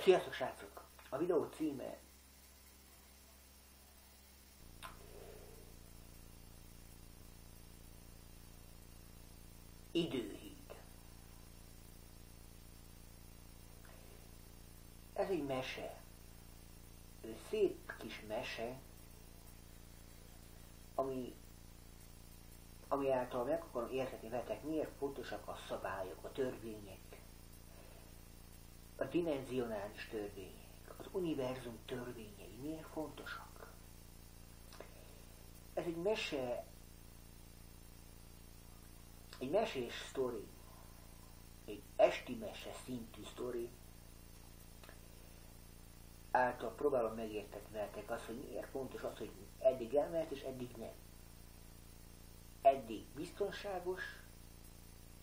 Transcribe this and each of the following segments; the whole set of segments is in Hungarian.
Sziasztok srácok! A videó címe Időhíd. Ez egy mese. Szép kis mese, ami által meg akarom értetni veletek, miért fontosak a szabályok, a törvények, a dimenzionális törvények, az univerzum törvényei, miért fontosak. Ez egy mese, egy mesés sztori, egy esti mese szintű sztori, által próbálom megértetni veletek azt, hogy miért fontos az, hogy eddig elmehet és eddig nem. Eddig biztonságos,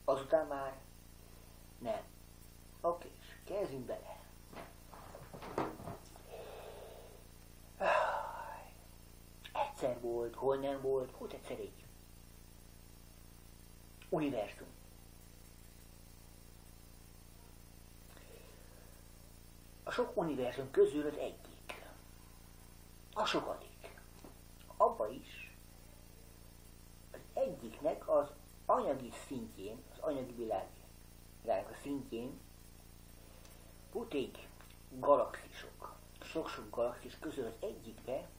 azután már nem. Oké, és kezdjünk bele. Egyszer volt, hol nem volt egyszer egy univerzum. A sok univerzum közül az egyik. A sokadik. Abba is az egyiknek az anyagi szintjén, az anyagi világnak a szintjén volt egy galaxisok. Sok-sok galaxis közül az egyikbe,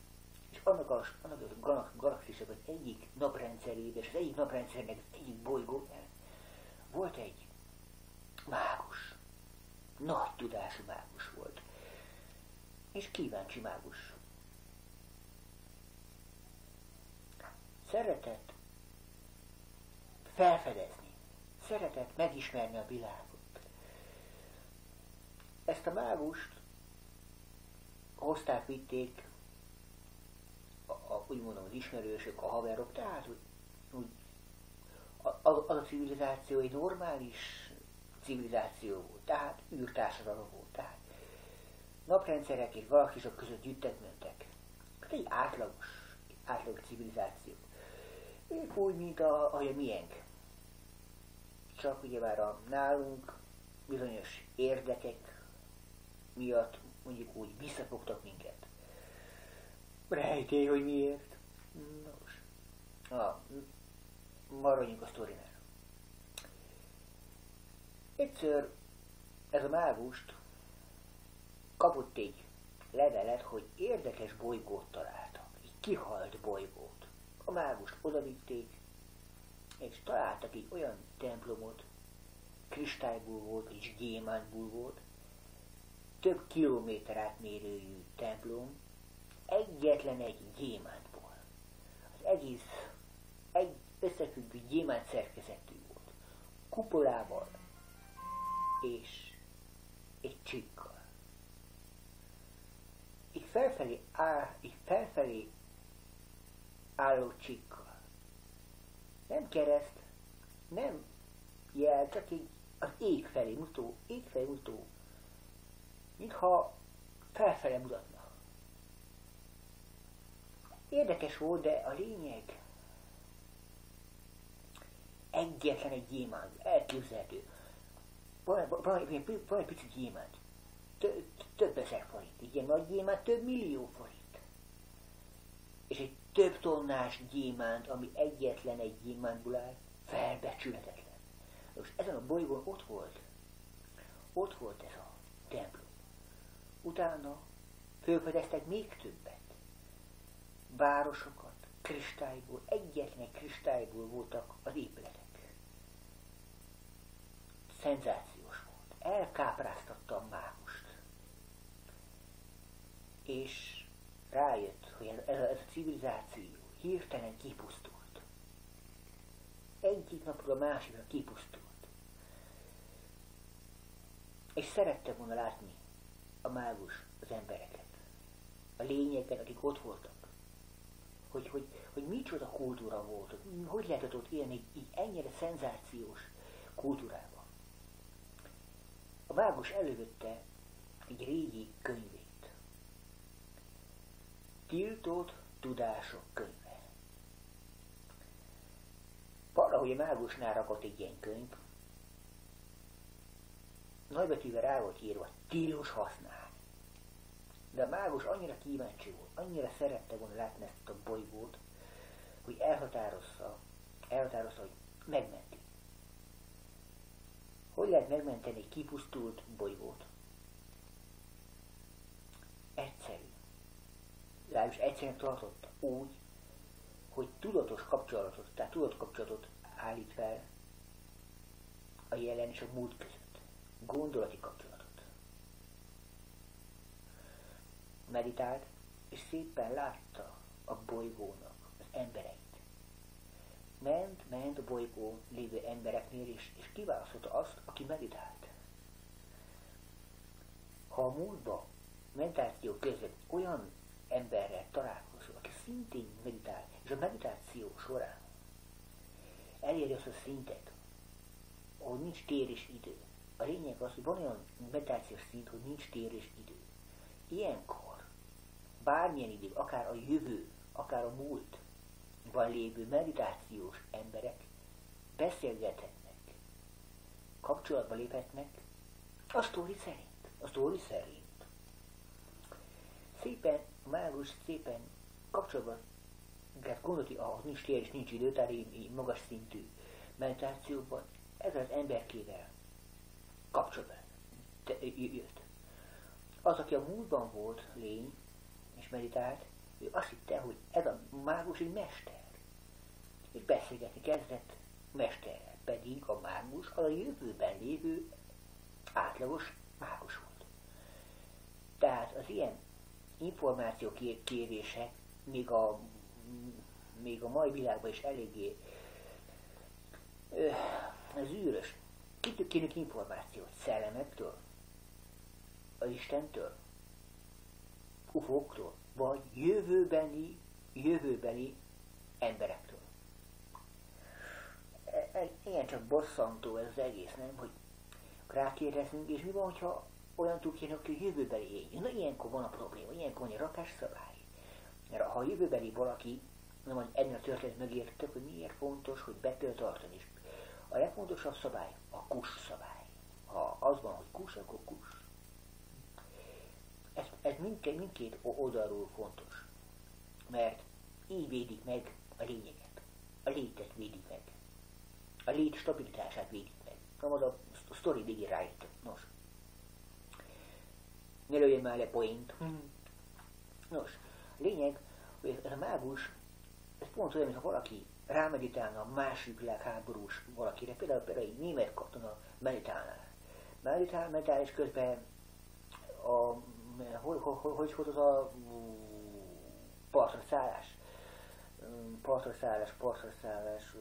és annak a galaxisok az egyik naprendszerében, és az egyik naprendszernek az egyik bolygóján volt egy mágus. Nagy tudású mágus volt. És kíváncsi mágus. Szeretett felfedezni. Szeretett megismerni a világot. Ezt a mágust hozták, vitték úgy mondom az ismerősök, a haverok, tehát az a civilizáció egy normális civilizáció volt, tehát űrtársadalom volt, tehát naprendszerek és galaxisok között jöttek-mentek. Hát egy átlagos civilizáció. Ők úgy, mint a miénk. Csak ugye már a nálunk bizonyos érdekek miatt mondjuk úgy visszafogtak minket. Rejtély, hogy miért. Nos, maradjunk a sztorinál. Egyszer ez a mágust kapott egy levelet, hogy érdekes bolygót találtak, egy kihalt bolygót. A mágust odavitték, és találtak egy olyan templomot, kristályból volt, és gyémántból volt, több kilométer átmérőjű templom, egyetlen egy gyémántból. Az egész egy összefüggő gyémánt szerkezetű volt, kupolával és egy csikkal. Egy felfelé álló csikkal. Nem kereszt, nem jel, csak így az ég felé mutató, mintha felfele mutatna. Érdekes volt, de a lényeg egyetlen egy gyémánt, elképzelhető. Van egy pici gyémánt, több ezer forint, egy ilyen nagy gyémánt több millió forint. És egy több tonnás gyémánt, ami egyetlen egy gyémántból áll, felbecsülhetetlen. Most ezen a bolygón ott volt ez a templom. Utána felfedeztek még többet. Városokat, kristályból, egyetlen kristályból voltak az épületek. Szenzációs volt. Elkápráztatta a mágust. És rájött, hogy ez a civilizáció hirtelen kipusztult. Egyik napról a másikra kipusztult. És szerette volna látni a mágus az embereket. A lényeket, akik ott voltak. Hogy micsoda kultúra volt, hogy lehetett ott élni így ennyire szenzációs kultúrában. A mágus elővette egy régi könyvét. Tiltott tudások könyve. Valahogy a mágusnál rakott egy ilyen könyv. nagybetűvel rá volt írva, tilos használni. De a mágus annyira kíváncsi volt, annyira szerette volna látni ezt a bolygót, hogy elhatározza, hogy megmenti. Hogy lehet megmenteni egy kipusztult bolygót? Egyszerű. Legalábbis egyszerűen tartotta úgy, hogy tudatos kapcsolatot állít fel a jelen és a múlt között. Gondolati kapcsolatot. Meditált, és szépen látta a bolygónak az embereit. Ment a bolygón lévő embereknél, és kiválasztotta azt, aki meditált. Ha a múltban meditáció között olyan emberrel találkozol, aki szintén meditál, és a meditáció során eléri azt a szintet, hogy nincs tér és idő. A lényeg az, hogy van olyan meditációs szint, hogy nincs tér és idő. Ilyenkor bármilyen idő, akár a jövő, akár a múltban lévő meditációs emberek beszélgethetnek, kapcsolatba léphetnek a sztori szerint. Szépen, a mágus szépen kapcsolatban, tehát gondolti, ahhoz nincs tér és nincs idő, tehát így magas szintű meditációban ezzel az emberkével kapcsolatban jött. Az, aki a múltban volt lény és meditált, ő azt hitte, hogy ez a mágus egy mester. És beszélgetni kezdett mesterrel, pedig a mágus az a jövőben lévő átlagos mágus volt. Tehát az ilyen információ kérések még a mai világban is eléggé zűrös. Kitől kérünk információt? Szellemektől? Az Istentől? Ufóktól? Vagy jövőbeli emberektől? Ilyen csak bosszantó ez az egész, nem? Hogy rákérdezünk, és mi van, hogyha olyan kérnek, hogy jövőbeli éljön? Na ilyenkor van a probléma, ilyenkor van egy rakás szabály. Mert ha a jövőbeli valaki, nem ennél a történet megértett, hogy miért fontos, hogy be kell tartani. És a legfontosabb szabály a kus szabály. Ha az van, hogy kus, akkor kus. Ez mindkét oldalról fontos. Mert így védik meg a lényeget. A létet védik meg. A lét stabilitását védik meg. Na, majd a sztori végén rájöttek. Nos. Ne lőjön már le point. Nos, lényeg, hogy ez a mágus, ez pont olyan, mintha valaki rámeditálna a második világháborús valakire, például egy német katona meditálnál. Meditál, és közben hogy volt az a partra szállás,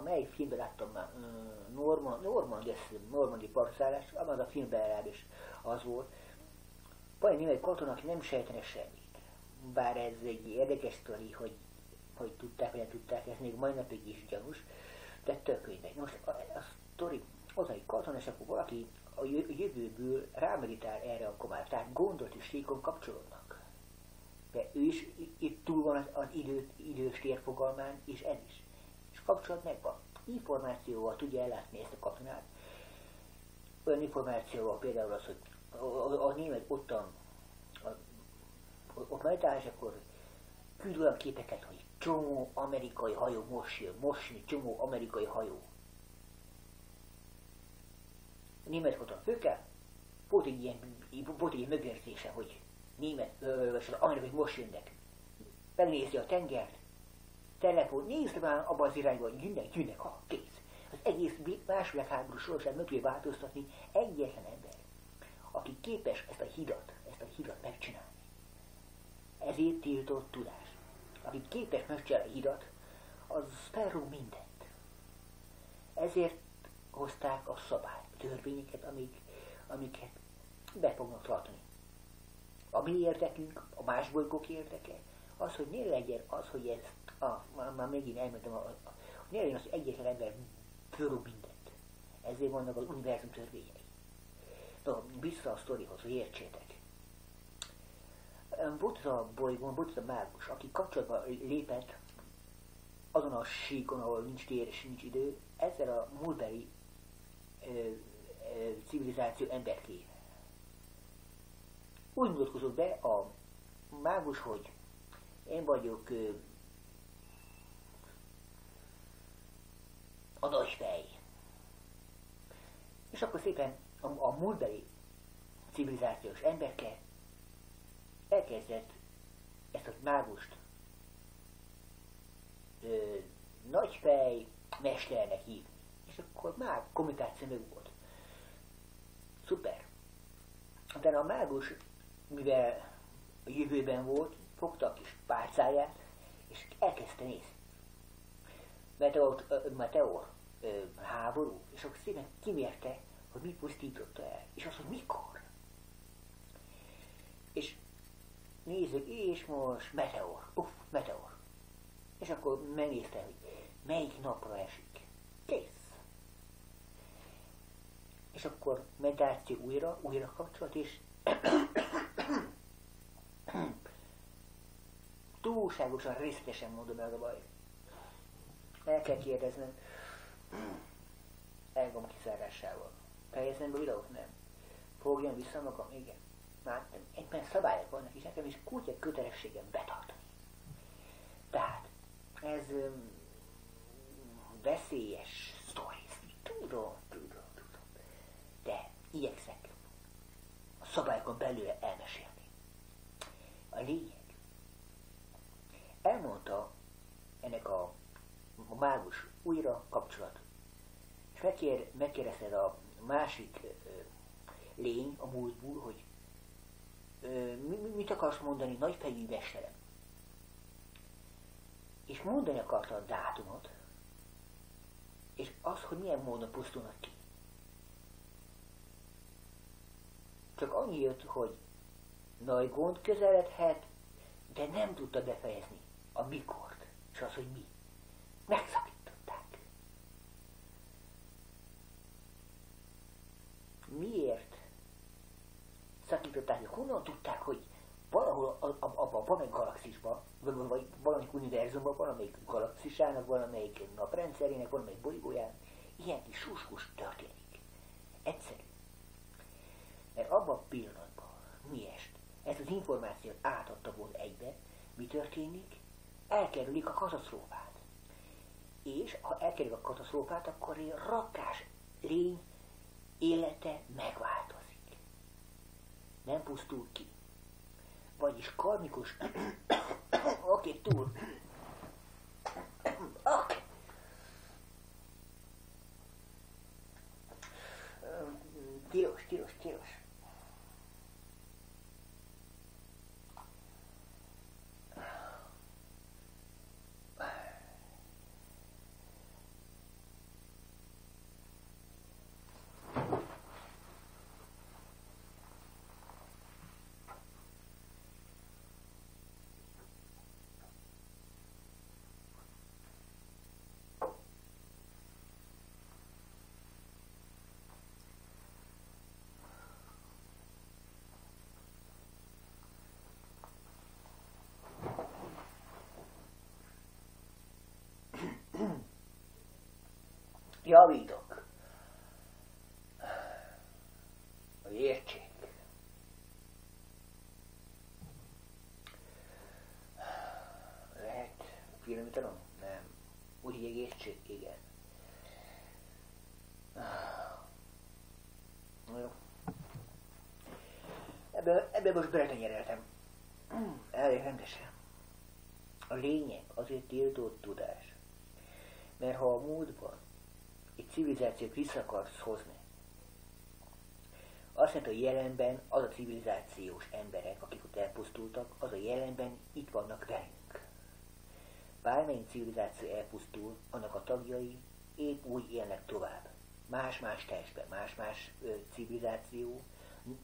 melyik filmben láttam már, Normandi partra szállás, abban a filmben legalábbis az volt. Van egy német katona, aki nem sejtene semmit. Bár ez egy érdekes sztori, hogy tudták, vagy nem tudták, ez még mai napig is gyanús, de tök mindegy. Most a sztori, az egy katona, és akkor valaki a jövőből rámeditál erre a komára, tehát gondolt és síkon kapcsolódnak. De ő is itt túl van az idős térfogalmán, és ez is. És kapcsolat megvan. Információval tudja ellátni ezt a katonát. Olyan információval például az, hogy a német ott meditál, és akkor küld olyan képeket, hogy csomó amerikai hajó most jön csomó amerikai hajó. A német katona főkel, volt egy ilyen megérzése, hogy az amerikai most jönnek. Megnézi a tengert, telefon, nézd már abba az irányba, hogy jönnek, kész. Az egész második világháború sorsát meg tudja változtatni egyetlen ember, aki képes ezt a hidat megcsinálni. Ezért tiltott tudás. Aki képes megcsinálni a hidat, az felrúg mindent. Ezért hozták a szabályt, a törvényeket, amiket be fognak tartani. A mi érdekünk, a más bolygók érdeke, az, hogy ne legyen az, hogy ezt, már megint elmentem, hogy ne legyen az, hogy egyetlen ember fölrúg mindent. Ezért vannak az univerzum törvényei. No, vissza a sztorihoz, hogy értsétek. Volt az a bolygón, volt az a mágus, aki kapcsolatba lépett azon a síkon, ahol nincs tér és nincs idő, ezzel a múltbeli civilizáció emberké. Úgy mutatkozott be a mágus, hogy én vagyok a nagyfej. És akkor szépen a múltbeli civilizációs emberke elkezdett ezt a mágust nagyfej mesternek hívni. És akkor már kommunikáció meg volt. Szuper. Utána a mágus, mivel a jövőben volt, fogta a kis pálcáját, és elkezdte nézni. Meteor háború, és akkor szépen kimérte, hogy mi pusztította el, és azt, hogy mikor. És nézzük, és most meteor, meteor. És akkor megnézte, hogy melyik napra esik. Kész. És akkor meditáció újra kapcsolat, és túlságosan részletesen mondom el a baj. El kell kérdeznem, elgom kiszárásával. Fejezem be videót? Nem. Fogjam vissza magam? Igen. Már egyben szabályok vannak, és nekem is kutya kötelességem betartani. Tehát, ez veszélyes sztoriz. Tudom. De igyekszek a szabályokon belül elmesélni. A lényeg. Elmondta ennek a mágus újra kapcsolat. És megkérdezted a másik lény a múltból, hogy mit akarsz mondani, nagyfejű mesterem? És mondani akarta a dátumot, és az, hogy milyen módon pusztulnak ki. Csak annyi jött, hogy nagy gond közeledhet, de nem tudta befejezni a mikort, és az, hogy mi. Megszakították. Miért szakították? Honnan tudták, hogy valahol abban valamelyik galaxisban, vagy valamelyik univerzumban, valamelyik galaxisának, valamelyik naprendszerének, valamelyik bolygóján ilyen kis suskus történik. Egyszerű. Mert abban a pillanatban miért ezt az információt átadta volna egybe, mi történik, elkerülik a katasztrófát. És ha elkerülik a katasztrófát, akkor egy rakás lény élete megváltozik. Nem pusztul ki. Vagyis karmikus... Oké, túl. Oké. Tilos. Javítok. Hogy értsék. Lehet finomítanom? Nem. Úgy, hogy értsék, igen. Jó. Ebben most beletenyereltem. Elég rendesen. A lényeg azért tiltott tudás. Mert ha a múltban egy civilizációt vissza akarsz hozni, azt jelenti, hogy jelenben az a civilizációs emberek, akik ott elpusztultak, az a jelenben itt vannak velünk. Bármelyik civilizáció elpusztul, annak a tagjai épp úgy élnek tovább. Más-más testben, más-más civilizáció,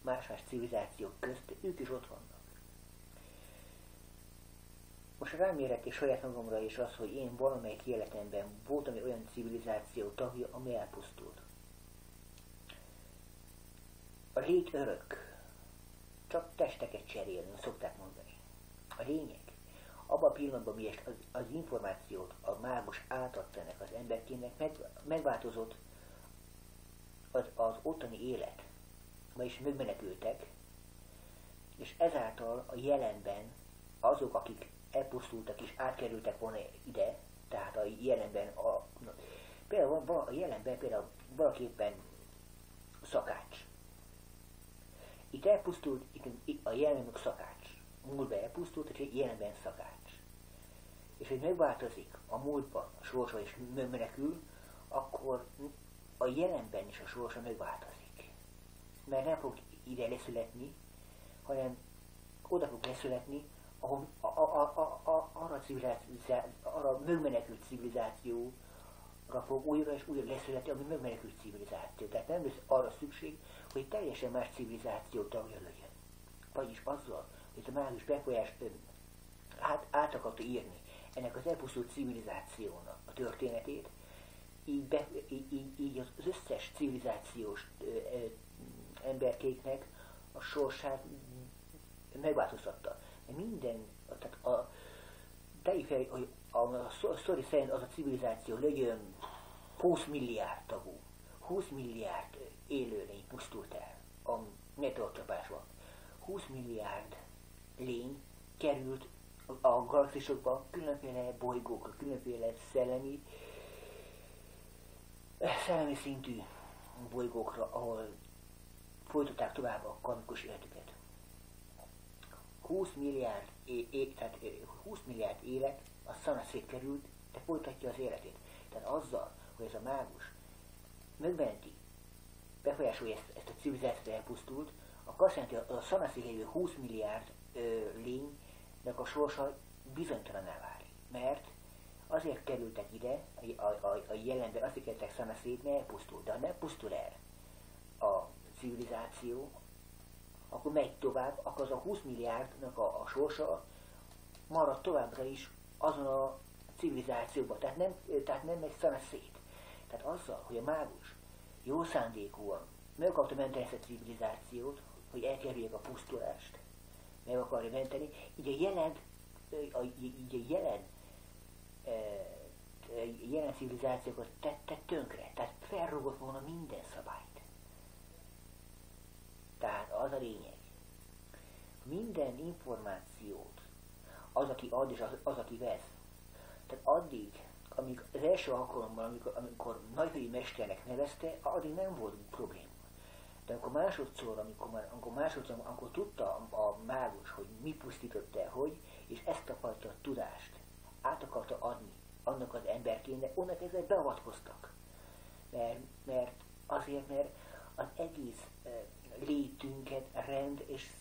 más-más civilizációk közt, ők is ott vannak. Most rám érek és saját magamra is az, hogy én valamelyik életemben voltam egy olyan civilizáció tagja, ami elpusztult. A lét örök. Csak testeket cserélni, szokták mondani. A lényeg, abban a pillanatban, miért az információt a mágus átadta ennek az emberkének, megváltozott az ottani élet, vagyis megmenekültek, és ezáltal a jelenben azok, akik elpusztultak és átkerültek volna ide, tehát a jelenben, például a jelenben például valaképpen szakács. Itt elpusztult, itt a jelenben szakács. A múltban elpusztult, és jelenben szakács. És hogy megváltozik a múltban a sorsa és megmenekül, akkor a jelenben is a sorsa megváltozik. Mert nem fog ide leszületni, hanem oda fog leszületni, ahol arra megmenekült civilizációra fog újra és újra leszületni, ami megmenekült civilizáció. Tehát nem lesz arra szükség, hogy teljesen más civilizáció tagja legyen. Vagyis azzal, hogy a mágus befolyás át akarta írni ennek az elpusztult civilizációnak a történetét, így az összes civilizációs emberkéknek a sorsát megváltoztatta. Minden, tehát a tejfej, hogy a sztori szerint az a civilizáció legyen 20 milliárd tagú, 20 milliárd élőlény pusztult el a meteorcsapásban. 20 milliárd lény került a galaxisokba, különféle bolygókra, különféle szellemi szintű bolygókra, ahol folytatták tovább a karmikus életüket. 20 milliárd, tehát 20 milliárd élet a szanaszét került, de folytatja az életét. Tehát azzal, hogy ez a mágus megmenti, befolyásolja ezt a civilizációt elpusztult, akkor azt jelenti, hogy a szanaszét lévő 20 milliárd lénynek a sorsa bizonytalaná válik. Mert azért kerültek ide, a jelenben azért kerültek szanaszét, mert elpusztul. De ha nem pusztul el a civilizáció, akkor megy tovább, akkor az a 20 milliárdnak a sorsa marad továbbra is azon a civilizációban. Tehát nem megy szét. Tehát azzal, hogy a mágus jó szándékúan meg akarta menteni ezt a civilizációt, hogy elkerüljék a pusztulást, meg akarja menteni, így a jelen civilizációkat tette tönkre. Tehát felrúgott volna minden szabályt. Tehát az a lényeg. Minden információt az, aki ad és az, aki vesz. Tehát addig, amíg az első alkalommal, amikor nagyfejű mesternek nevezte, addig nem volt probléma. De amikor másodszor, amikor tudta a mágus, hogy mi pusztított el, hogy, és ezt a fajta tudást át akarta adni annak az emberkének, onnan kezdve beavatkoztak. Mert az egész létünket rend és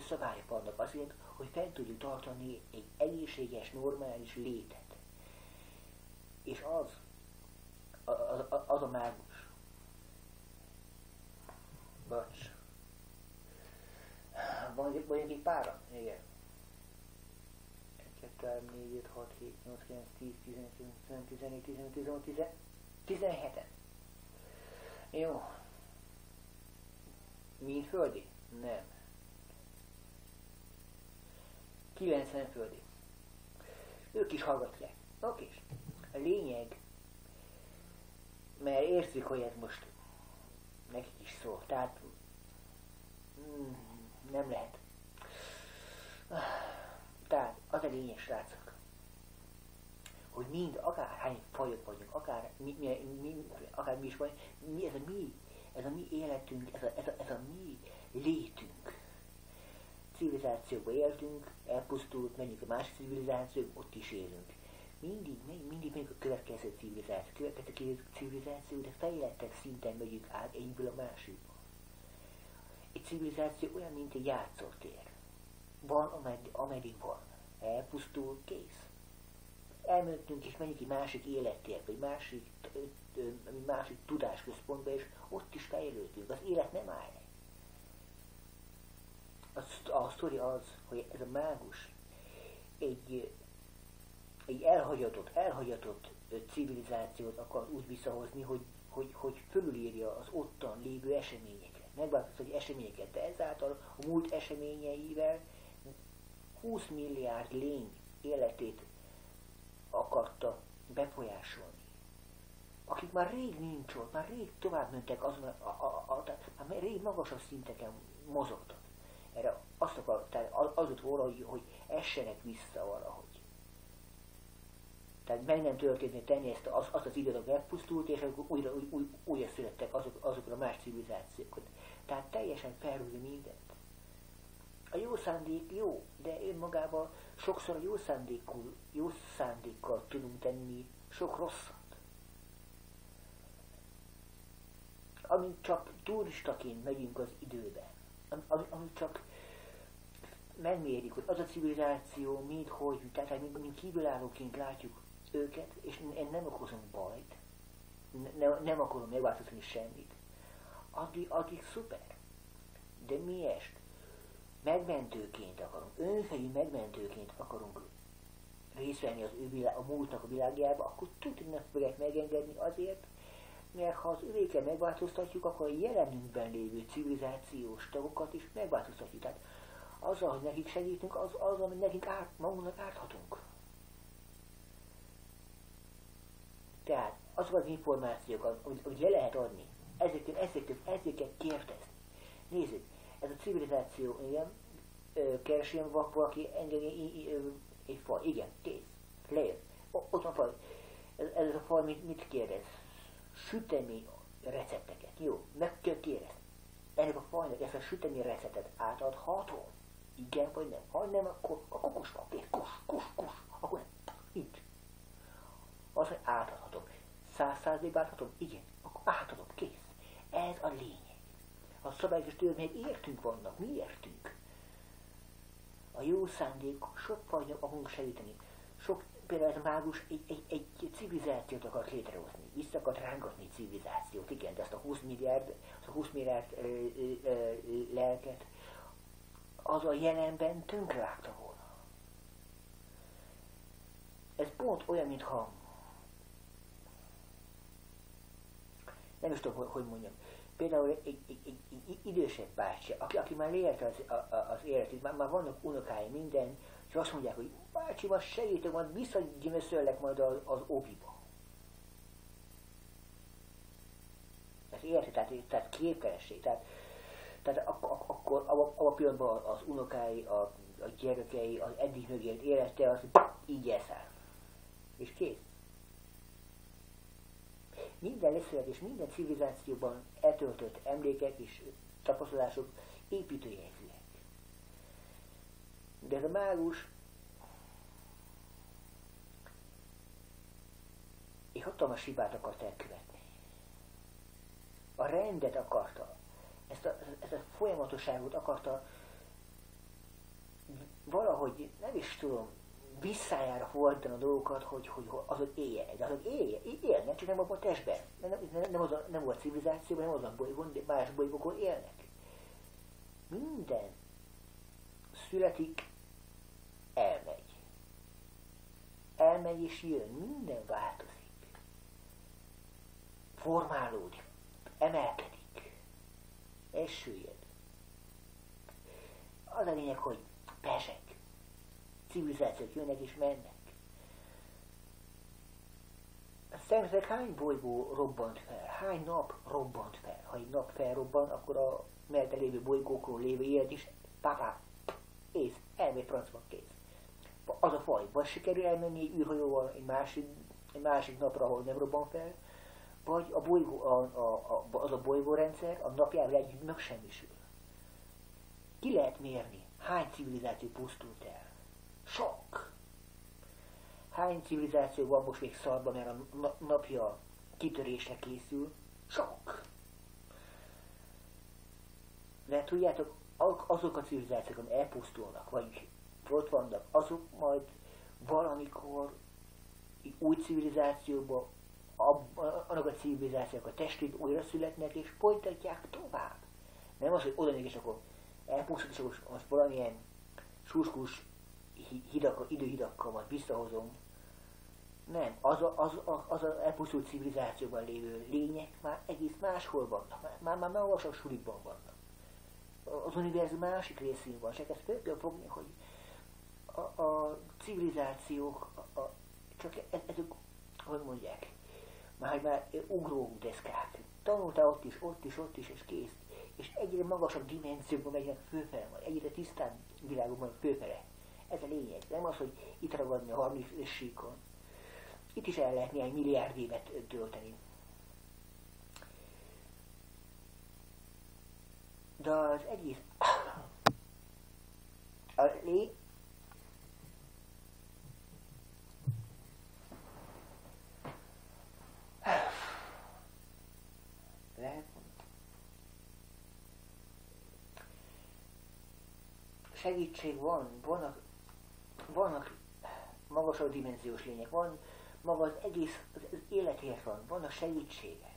szabályok vannak azért, hogy fent tudjuk tartani egy egészséges, normális létet. És az a mágus. Bocs. Vagyunk egy páran? Igen. 1, 2, 3, 4, 5, 6, 7, 8, 9, 10, 11, 12, 14, 15, 16, 17-en. Jó. Mind földi? Nem. 90 földi. Ők is hallgatják. Oké. A lényeg, mert érzik, hogy ez most nekik is szól. Tehát nem lehet. Tehát az a lényeg, srácok, hogy mind, akárhány fajok vagyunk, akár mi is vagy, ez a mi életünk, ez a mi létünk. Civilizációban éltünk, elpusztult, menjünk a másik civilizációba, ott is élünk. Mindig megyünk a következő civilizáció, de fejlettebb szinten megyünk át egyből a másikba. Egy civilizáció olyan, mint egy játszótér. Van, ameddig van. Elpusztul, kész. Elmentünk és menjünk egy másik élettérbe, egy másik tudásközpontba, és ott is fejlődünk. Az élet nem áll. A sztori az, hogy ez a mágus egy elhagyatott civilizációt akar úgy visszahozni, hogy fölülírja az ottan lévő eseményeket, megváltoztatja eseményeket, de ezáltal a múlt eseményeivel 20 milliárd lény életét akarta befolyásolni. akik már rég nincs ott, már rég tovább mentek azon, már rég magasabb szinteken mozogtak. Erre azt tehát az ott volna, hogy essenek vissza valahogy. Tehát meg nem történni tenni ezt azt az időt, hogy megpusztult, és akkor újra születtek azokra a más civilizációkra. Tehát teljesen felrúgni mindent. A jó szándék jó, de önmagában sokszor a jó szándékkal tudunk tenni sok rosszat. Amint csak turistaként megyünk az időben, amint csak megmérjük, hogy az a civilizáció mind hogy, tehát mint kívülállóként látjuk őket, és nem okozunk bajt, nem akarom megváltoztatni semmit, addig szuper. De mi est megmentőként akarunk, önfejű megmentőként akarunk részt venni a múltnak a világjába, akkor tudni nem fogják megengedni azért, mert ha az övéket megváltoztatjuk, akkor a jelenünkben lévő civilizációs tagokat is megváltoztatjuk. Tehát azzal, hogy nekik segítünk, az, amit nekik magunknak árthatunk. Tehát azokat az információkat, amit le lehet adni, ezeket kérdezni. Nézzük, ez a civilizáció, igen, keresem valaki engedni egy faj, igen, kész, lejött, ott van faj. Ez a faj mit kérdez? Sütemény recepteket, jó, meg kell kérdezni. Ennek a fajnak ezt a sütemény receptet átadhatom? Igen vagy nem? Ha nem, akkor kus van, kész, kus, akkor nem, nincs. Az, hogy átadhatom. 100% átadhatom? Igen, akkor átadom, kész. Ez a lényeg. A szabályos törvények értünk vannak, mi értünk. A jó szándék sok fajnak akarunk segíteni. Például ez a mágus egy civilizációt akart létrehozni. Vissza akart rángatni civilizációt, igen, de ezt a 20 milliárd lelket az a jelenben tönkrevágta volna. Ez pont olyan, mintha nem is tudom, hogy mondjam. Például egy idősebb bácsi, aki már leélte az életét, már vannak unokái, minden, és azt mondják, hogy bácsi, most segítek, majd visszagyömöszöllek majd az obiba. Ez érti, tehát képkelesség. Tehát akkor abban a pillanatban az unokái, a gyerekei, az eddig megélt élete, az így elszáll. És kész. Minden leszületés, minden civilizációban eltöltött emlékek és tapasztalások építőjelzőek. De ez a mágus egy hatalmas hibát akart elkövetni. A rendet akarta, ezt a folyamatosságot akarta valahogy, nem is tudom, visszájára fordítani a dolgokat, hogy azok éljenek. De azok élnek, csak nem abban a testben. Nem volt civilizációban, nem azon bolygón, de más bolygókon élnek. Minden születik, elmegy. Elmegy és jön, minden változik. Formálódik, emelkedik, elsüllyed. Az a lényeg, hogy pezseg. Civilizációk jönnek és mennek. Szerintetek hány bolygó robbant fel? Hány nap robbant fel? Ha egy nap felrobban, akkor a mellette lévő bolygókról lévő élet is ész, elmegy francba, kész. Az a faj, vagy sikerül elmenni egy űrhajóval egy másik napra, ahol nem robban fel, vagy a bolygó, az a bolygórendszer a napjával együtt megsemmisül. Ki lehet mérni, hány civilizáció pusztult el? Sok! Hány civilizáció van most még szarban, mert a napja kitörésre készül? Sok! De tudjátok, azok a civilizációk, amik elpusztulnak, vagy ott vannak, azok majd valamikor új civilizációban, annak a civilizációk a testét újra születnek, és folytatják tovább. Nem az, hogy oda még, és akkor elpusztult, és akkor most valamilyen suskus időhidakkal majd visszahozom. Nem, az elpusztult civilizációban lévő lények már egész máshol vannak, már magasabb sulikban vannak. Az univerzum másik részén van, csak ezt fel kell fogni, hogy a civilizációk, csak ezek, hogy mondják, már ugró deszkák. Tanultál ott is, és kész. És egyre magasabb dimenziókban megynek fölfele, majd egyre tisztább világokban fölfele. Ez a lényeg. Nem az, hogy itt ragadni a 30 síkon. Itt is el lehet néhány milliárd évet tölteni. De az egész... Lehet segítség vannak magasabb dimenziós lények, van maga az egész az életért vannak segítségek.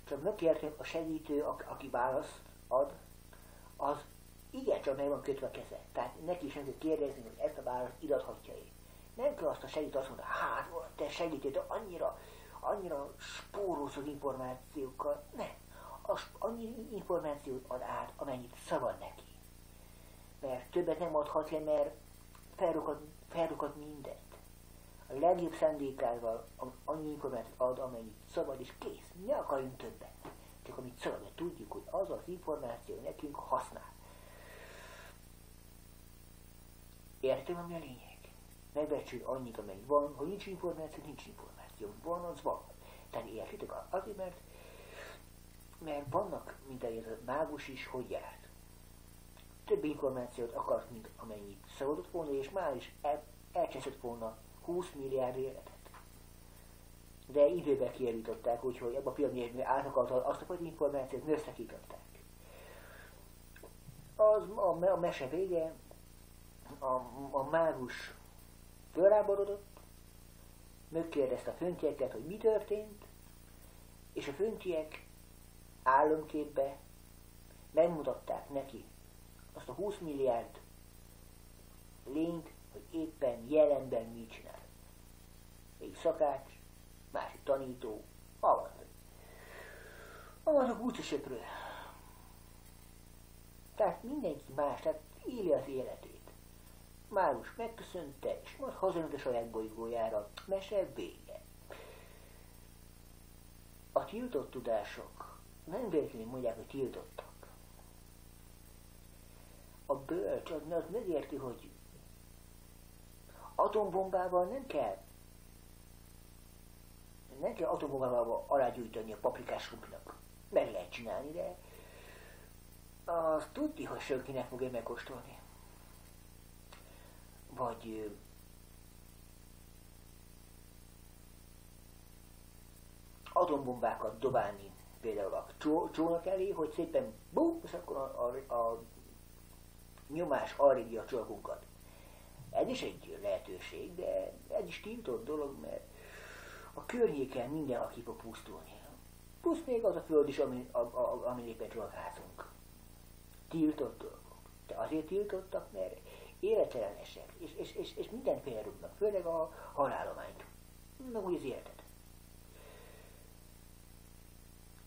Csak megkértem a segítő, aki választ ad, az igencsak meg van kötve a keze. Tehát neki is nem kell kérdezni, hogy ezt a választ idathatja-e. Nem kell azt a segítő azt mondani, hát te segítő, de annyira spórolsz az információkkal. Nem. Annyi információt ad át, amennyit szabad neki. Mert többet nem adhat le, mert felrugad mindent. A legjobb szándékával annyi információt ad, amennyit szabad, és kész. Ne akarjunk többet. Csak amit szabad, mert tudjuk, hogy az az információ nekünk használ. Értem, ami a lényeg? Megbecsülj annyit, amennyi van, ha nincs információ, nincs információ. Van, az van. Tehát értitek? Azért, mert vannak, mint ahogy ez a mágus is, hogy járt. Több információt akart, mint amennyit szabadott volna, és már is elcseszett volna 20 milliárd életet. De időben kijavították, úgyhogy ebben a pillanatban átakarta azt a fajta információt, összekították. A mese vége, a mágus fölráborodott, megkérdezte a föntjeket, hogy mi történt, és a föntjek álomképbe megmutatták neki azt a 20 milliárd lényt, hogy éppen jelenben mit csinál. Egy szakács, másik tanító, a utcasöprő. Tehát mindenki más, tehát éli az életét. Mágus megköszönte, és majd hazajött a saját bolygójára, mese vége. A tiltott tudások nem véletlenül mondják, hogy tiltottak. A bölcs az megérti, hogy atombombával nem kell atombombával alágyújtani a paprikás krumplinak. Meg lehet csinálni, de az tudni, hogy senkinek fogja megkóstolni. Vagy atombombákat dobálni például a csónak elé, hogy szépen bum, és akkor a nyomás arrégi a csókunkat. Ez is egy lehetőség, de ez is tiltott dolog, mert a környéken mindenhol ki fog pusztulni. Plusz még az a föld is, amin éppen csónakázunk. Tiltott dolgok. De azért tiltottak, mert élettelenesek, és mindenféle rúgnak, főleg a halálományt, meg úgy az életet.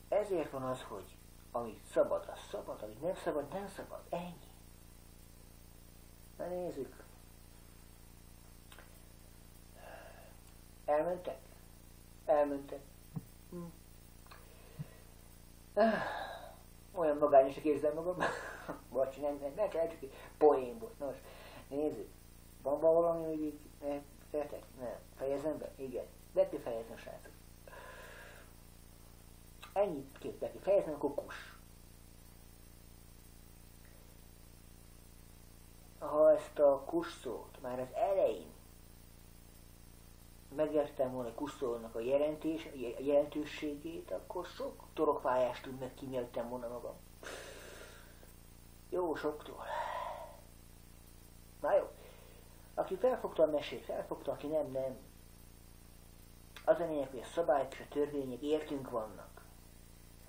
Ezért van az, hogy amit szabad, az szabad, amit nem szabad, nem szabad. Ennyi. Na nézzük. Elmentek? Elmentek. Olyan magányosak érzem magam. Bocs, nem csak egy poén volt. Nos, nézzük. Van valami, hogy így értek? Nem. Fejezem be? Igen. Be kell fejezni, srácok. Ennyit kell be kell fejezni, akkor kus. Ha ezt a kus szót már az elején megértem volna a kus szónak a jelentőségét, akkor sok torokfájást meg kinyeltem volna magam. Jó, soktól. Na jó. Aki felfogta a mesét, felfogta, aki nem, nem. Az a lényeg, hogy a szabályok és a törvények értünk vannak.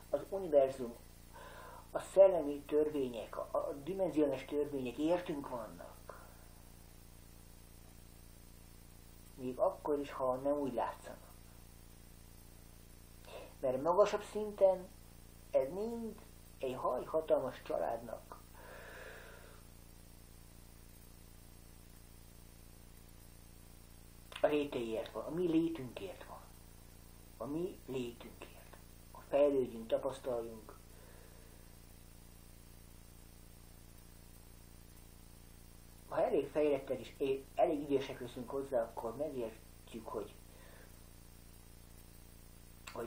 Az univerzum, a szellemi törvények, a dimenzionális törvények értünk vannak. Még akkor is, ha nem úgy látszanak. Mert magasabb szinten ez mind egy hatalmas családnak a létéért van, a mi létünkért van. a mi létünkért. Fejlődjünk, tapasztaljunk. Ha elég fejlettek és elég idősek leszünk hozzá, akkor megértjük, hogy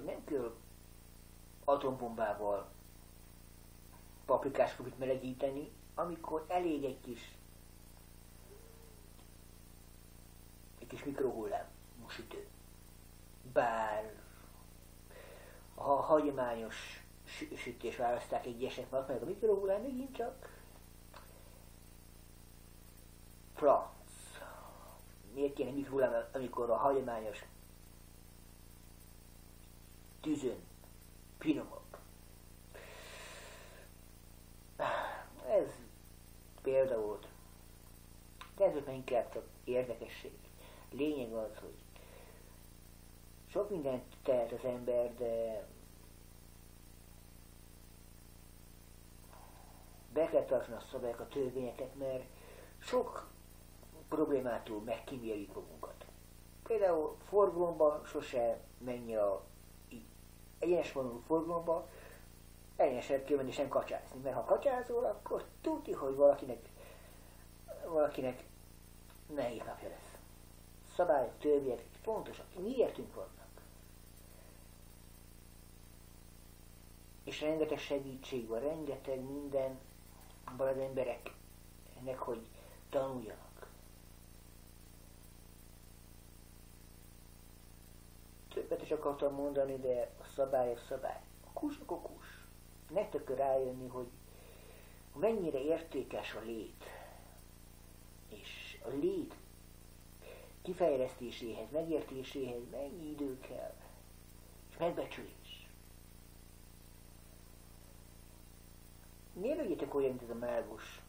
nem kell atombombával paprikáskopit melegíteni, amikor elég egy kis mikrohullám sütő. Bár a hagyományos sütés választák egyesek, meg a mikrohullám megint csak franc. Miért kéne mikrohullám, amikor a hagyományos tűzön finomabb? Ez példa volt. Természetesen inkább csak érdekesség. Lényeg az, hogy sok mindent tehet az ember, de be kell tartani a szabályokat, a törvényeket, mert sok problémától megkíméljük magunkat. Például forgalomban sose menj a egyenes vonalú forgalomba, egyenesen kell menni és nem kacsázni, mert ha kacsázol, akkor tudni, hogy valakinek nehéz napja lesz. Szabályok, törvények fontosak, miértünk vannak. És rengeteg segítség van, rengeteg minden van az embereknek, hogy tanuljanak. Többet is akartam mondani, de a szabály a szabály. A kus a kus. Nektek kell rájönni, hogy mennyire értékes a lét. És a lét kifejlesztéséhez, megértéséhez mennyi idő kell. És megbecsülés. Miért legyetek olyan, mint ez a mágus?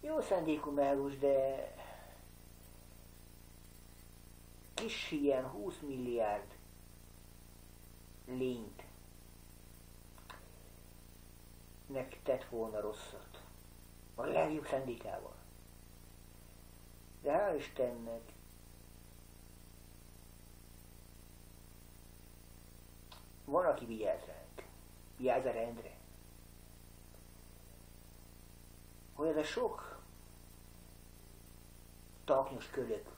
Jó szándékú mágus, de kis ilyen 20 milliárd lényt nek tett volna rosszat. A legjobb szándékával. De hál' Istennek van, aki vigyáz ránk. Vigyáz a rendre. Hogy ez a sok taknyos kölök,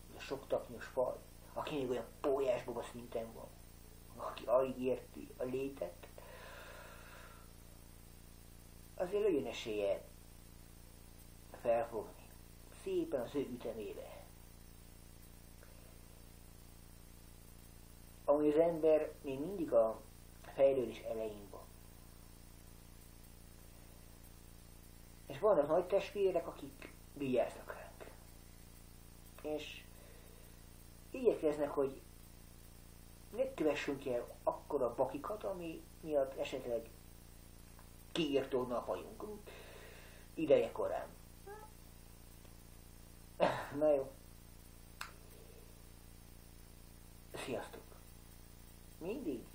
ez a sok taknyos faj, aki még olyan pólyásboba szinten van, aki alig érti a létet, azért legyen esélye felfogni. Szépen az ő ütemébe. Amúgy az ember még mindig a fejlődés elején van. És vannak nagy testvérek, akik vigyáznak ránk. És igyekeznek, hogy ne kövessünk el akkora bakikat, ami miatt esetleg kiírtódna a hajunk ideje korán. Na jó. Sziasztok. Mindig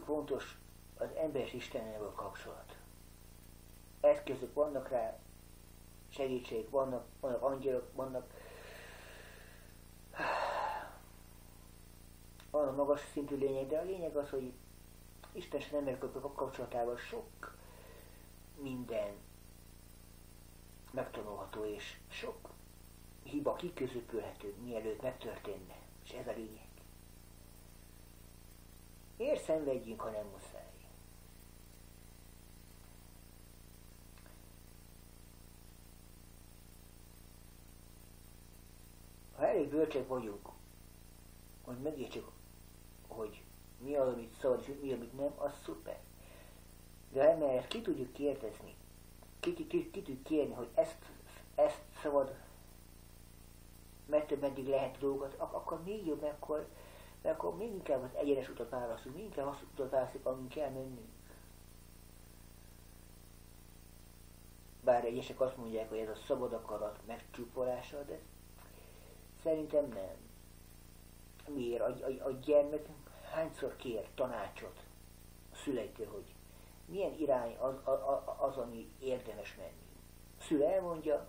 fontos az ember és Istennel való kapcsolat. Eszközök vannak rá, segítség, vannak angyalok, vannak magas szintű lényeg, de a lényeg az, hogy Isten és az emberek kapcsolatával sok minden megtanulható, és sok hiba kiközöpölhető, mielőtt megtörténne. És ez a lényeg. Miért szenvedjünk, ha nem muszáj? Ha elég bölcsek vagyunk, hogy megértsük, hogy mi az, amit szabad, és mi, amit nem, az szuper. De emellett ki tudjuk kérdezni, ki tudjuk kérni, hogy ezt szabad, meddig lehet dolgot, akkor még jobb, mert akkor még inkább az egyenes utat választunk, még inkább azt utat választunk, amin kell mennünk. Bár egyesek azt mondják, hogy ez a szabad akarat megcsúpolása, de szerintem nem. Miért? A gyermek hányszor kér tanácsot a szüleitől, hogy milyen irány az, ami érdemes menni. A szülő elmondja,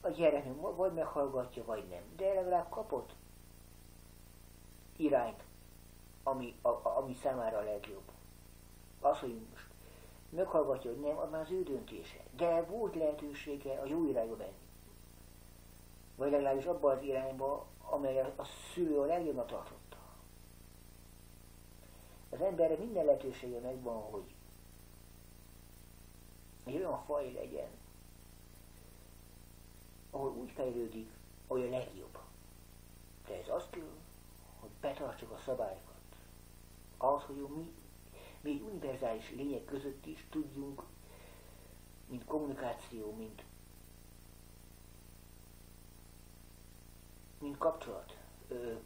a gyerekünk vagy meghallgatja, vagy nem. De legalább kapott irányt, ami számára a legjobb. Az, hogy most meghallgatja, hogy nem, az már az ő döntése. De volt lehetősége a jó irányba menni. Vagy legalábbis abba az irányba, amely a szülő a legjobban tartotta. Az emberre minden lehetősége megvan, hogy egy olyan faj legyen, ahol úgy fejlődik, hogy a legjobb. De ez azt kell, hogy betartsuk a szabályokat. Az, hogy mi egy univerzális lények között is tudjunk, mint kommunikáció, mint kapcsolat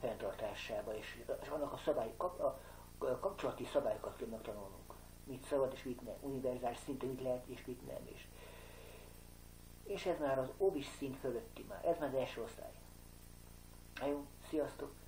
fenntartásába, és annak a kapcsolati szabályokat kell megtanulnunk. Mit szabad és mit nem, univerzális szinten mit lehet és mit nem. És ez már az óvis szint fölötti már, ez már az első osztály. Na jó, sziasztok!